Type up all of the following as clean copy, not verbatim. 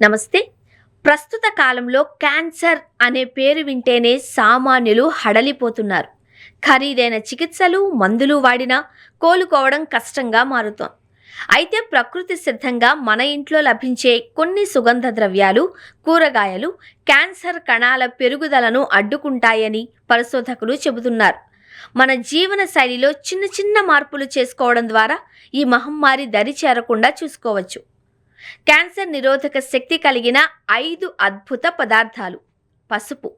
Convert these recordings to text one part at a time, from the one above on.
నమస్తే. ప్రస్తుత కాలంలో క్యాన్సర్ అనే పేరు వింటేనే సామాన్యులు హడలిపోతున్నారు. ఖరీదైన చికిత్సలు, మందులు వాడినా కోలుకోవడం కష్టంగా మారుతోంది. అయితే ప్రకృతి సిద్ధంగా మన ఇంట్లో లభించే కొన్ని సుగంధ ద్రవ్యాలు, కూరగాయలు క్యాన్సర్ కణాల పెరుగుదలను అడ్డుకుంటాయని పరిశోధకులు చెబుతున్నారు. మన జీవన శైలిలో చిన్న చిన్న మార్పులు చేసుకోవడం ద్వారా ఈ మహమ్మారి దరి చేరకుండా చూసుకోవచ్చు. క్యాన్సర్ నిరోధక శక్తి కలిగిన 5 అద్భుత పదార్థాలు. పసుపు.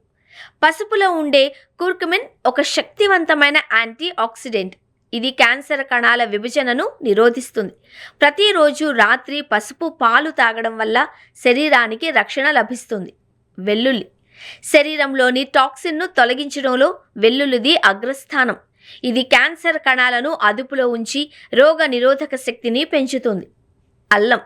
పసుపులో ఉండే కుర్కుమిన్ ఒక శక్తివంతమైన యాంటీ ఆక్సిడెంట్. ఇది క్యాన్సర్ కణాల విభజనను నిరోధిస్తుంది. ప్రతిరోజు రాత్రి పసుపు పాలు తాగడం వల్ల శరీరానికి రక్షణ లభిస్తుంది. వెల్లుల్లి. శరీరంలోని టాక్సిన్ను తొలగించడంలో వెల్లుల్లిది అగ్రస్థానం. ఇది క్యాన్సర్ కణాలను అదుపులో ఉంచి రోగ నిరోధక శక్తిని పెంచుతుంది. అల్లం.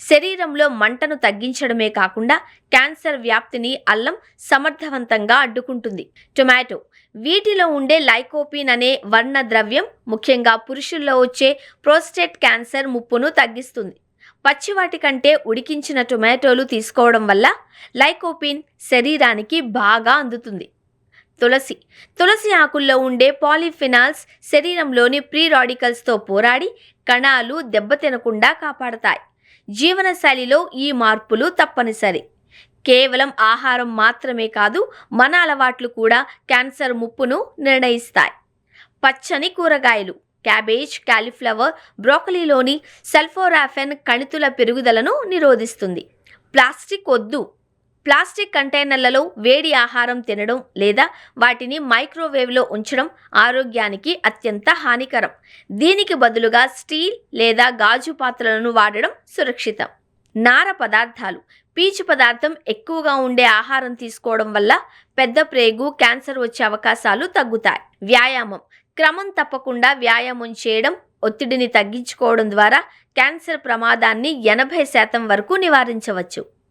శరీరంలో మంటను తగ్గించడమే కాకుండా క్యాన్సర్ వ్యాప్తిని అల్లం సమర్థవంతంగా అడ్డుకుంటుంది. టొమాటో. వీటిలో ఉండే లైకోపిన్ అనే వర్ణ ద్రవ్యం ముఖ్యంగా పురుషుల్లో వచ్చే ప్రోస్టేట్ క్యాన్సర్ ముప్పును తగ్గిస్తుంది. పచ్చివాటి కంటే ఉడికించిన టొమాటోలు తీసుకోవడం వల్ల లైకోపిన్ శరీరానికి బాగా అందుతుంది. తులసి. తులసి ఆకుల్లో ఉండే పాలిఫినాల్స్ శరీరంలోని ప్రీ రాడికల్స్తో పోరాడి కణాలు దెబ్బతినకుండా కాపాడతాయి. జీవనశైలిలో ఈ మార్పులు తప్పనిసరి. కేవలం ఆహారం మాత్రమే కాదు, మన అలవాట్లు కూడా క్యాన్సర్ ముప్పును నిర్ణయిస్తాయి. పచ్చని కూరగాయలు. క్యాబేజ్, కాలీఫ్లవర్, బ్రోకలీలోని సల్ఫోరాఫెన్ కణితుల పెరుగుదలను నిరోధిస్తుంది. ప్లాస్టిక్ వద్దు. ప్లాస్టిక్ కంటైనర్లలో వేడి ఆహారం తినడం లేదా వాటిని మైక్రోవేవ్లో ఉంచడం ఆరోగ్యానికి అత్యంత హానికరం. దీనికి బదులుగా స్టీల్ లేదా గాజు పాత్రలను వాడడం సురక్షితం. నార పదార్థాలు. పీచు పదార్థం ఎక్కువగా ఉండే ఆహారం తీసుకోవడం వల్ల పెద్ద ప్రేగు, క్యాన్సర్ వచ్చే అవకాశాలు తగ్గుతాయి. వ్యాయామం. క్రమం తప్పకుండా వ్యాయామం చేయడం, ఒత్తిడిని తగ్గించుకోవడం ద్వారా క్యాన్సర్ ప్రమాదాన్ని 80% వరకు నివారించవచ్చు.